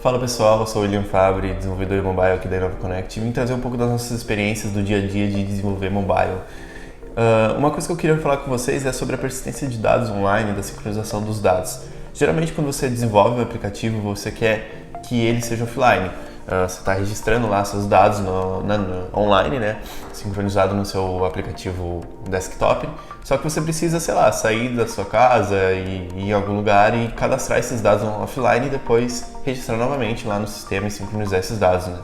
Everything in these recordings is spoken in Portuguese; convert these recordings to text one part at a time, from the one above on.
Fala pessoal, eu sou o William Fabre, desenvolvedor mobile aqui da InovaConnect, e vim trazer um pouco das nossas experiências do dia a dia de desenvolver mobile. Uma coisa que eu queria falar com vocês é sobre a persistência de dados online, da sincronização dos dados. Geralmente quando você desenvolve um aplicativo, você quer que ele seja offline. Você está registrando lá seus dados online, né, sincronizado no seu aplicativo desktop, só que você precisa, sei lá, sair da sua casa e ir em algum lugar e cadastrar esses dados offline e depois registrar novamente lá no sistema e sincronizar esses dados, né.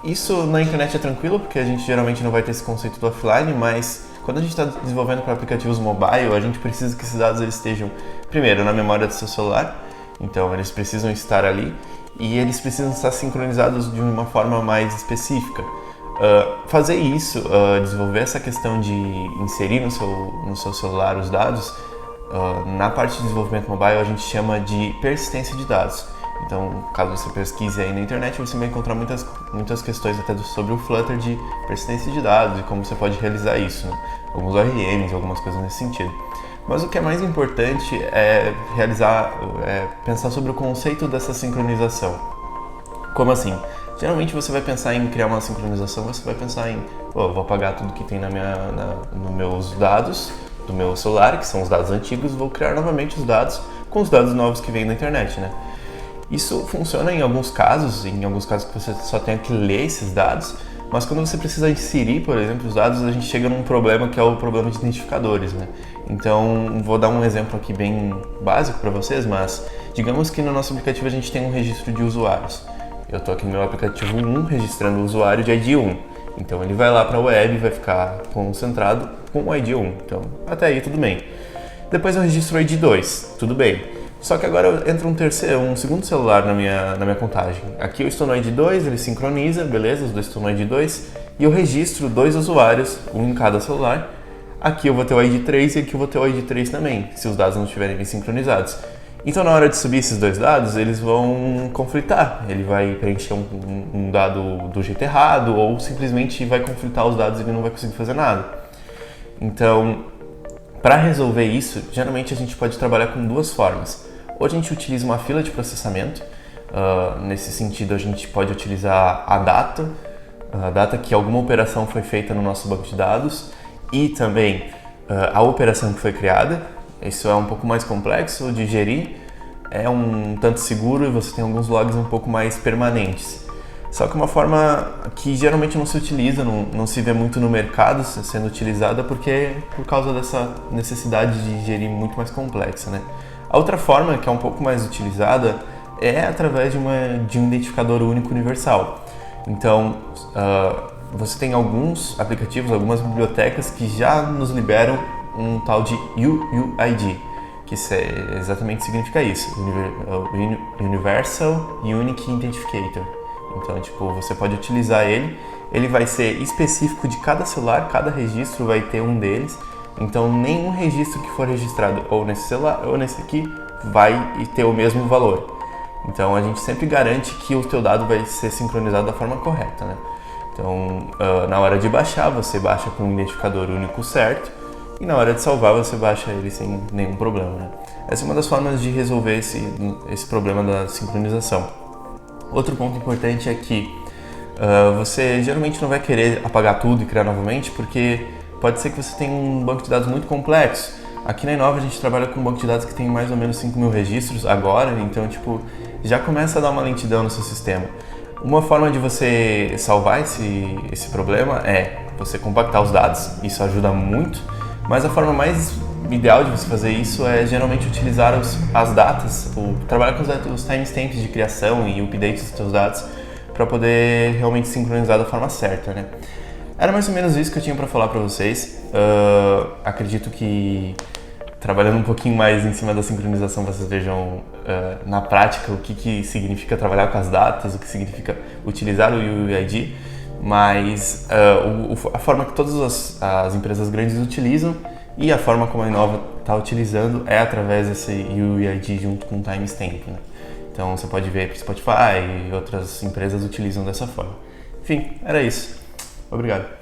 Isso na internet é tranquilo, porque a gente geralmente não vai ter esse conceito do offline, mas quando a gente está desenvolvendo para aplicativos mobile, a gente precisa que esses dados eles estejam, primeiro, na memória do seu celular, então eles precisam estar ali, e eles precisam estar sincronizados de uma forma mais específica. Fazer isso, desenvolver essa questão de inserir no seu celular os dados, na parte de desenvolvimento mobile a gente chama de persistência de dados. Então, caso você pesquise aí na internet, você vai encontrar muitas questões até sobre o Flutter de persistência de dados e como você pode realizar isso, né? Alguns ORMs, algumas coisas nesse sentido. Mas o que é mais importante é pensar sobre o conceito dessa sincronização. Como assim? Geralmente você vai pensar em criar uma sincronização, você vai pensar em, vou apagar tudo que tem nos meus dados do meu celular, que são os dados antigos, vou criar novamente os dados com os dados novos que vêm da internet, né? Isso funciona em alguns casos que você só tem que ler esses dados, mas quando você precisa inserir, por exemplo, os dados, a gente chega num problema que é o problema de identificadores, né? Então, vou dar um exemplo aqui bem básico para vocês, mas digamos que no nosso aplicativo a gente tem um registro de usuários. Eu estou aqui no meu aplicativo 1 registrando o usuário de ID 1. Então, ele vai lá para a web e vai ficar concentrado com o ID 1. Então, até aí tudo bem. Depois eu registro o ID 2, tudo bem. Só que agora entra um segundo celular na minha contagem. Aqui eu estou no ID 2, ele sincroniza, beleza, os dois estão no ID 2, e eu registro dois usuários, um em cada celular. Aqui eu vou ter o ID 3 e aqui eu vou ter o ID 3 também, se os dados não estiverem bem sincronizados. Então na hora de subir esses dois dados, eles vão conflitar. Ele vai preencher um dado do jeito errado ou simplesmente vai conflitar os dados e ele não vai conseguir fazer nada. Então, para resolver isso, geralmente a gente pode trabalhar com duas formas. Ou a gente utiliza uma fila de processamento, nesse sentido a gente pode utilizar a data que alguma operação foi feita no nosso banco de dados e também a operação que foi criada. Isso é um pouco mais complexo de gerir, é um tanto seguro e você tem alguns logs um pouco mais permanentes. Só que uma forma que geralmente não se utiliza, não se vê muito no mercado sendo utilizada porque por causa dessa necessidade de gerir muito mais complexa, né? A outra forma, que é um pouco mais utilizada, é através de um identificador único universal. Então, você tem alguns aplicativos, algumas bibliotecas que já nos liberam um tal de UUID, que exatamente significa isso, Universal Unique Identificator. Então, você pode utilizar ele vai ser específico de cada celular, cada registro vai ter um deles. Então, nenhum registro que for registrado ou nesse celular ou nesse aqui vai ter o mesmo valor. Então, a gente sempre garante que o teu dado vai ser sincronizado da forma correta, né? Então, na hora de baixar, você baixa com o identificador único certo e na hora de salvar, você baixa ele sem nenhum problema, né? Essa é uma das formas de resolver esse problema da sincronização. Outro ponto importante é que você geralmente não vai querer apagar tudo e criar novamente, porque pode ser que você tenha um banco de dados muito complexo. Aqui na Inova a gente trabalha com um banco de dados que tem mais ou menos 5.000 registros agora, então já começa a dar uma lentidão no seu sistema. Uma forma de você salvar esse problema é você compactar os dados, isso ajuda muito, mas a forma mais ideal de você fazer isso é geralmente utilizar as datas, trabalhar com os timestamps de criação e update dos seus dados para poder realmente sincronizar da forma certa, né? Era mais ou menos isso que eu tinha para falar para vocês. Acredito que trabalhando um pouquinho mais em cima da sincronização vocês vejam na prática o que significa trabalhar com as datas, o que significa utilizar o UUID, mas a forma que todas as empresas grandes utilizam e a forma como a Inova está utilizando é através desse UUID junto com o timestamp, né? Então você pode ver que Spotify e outras empresas utilizam dessa forma. Enfim, era isso. Obrigado.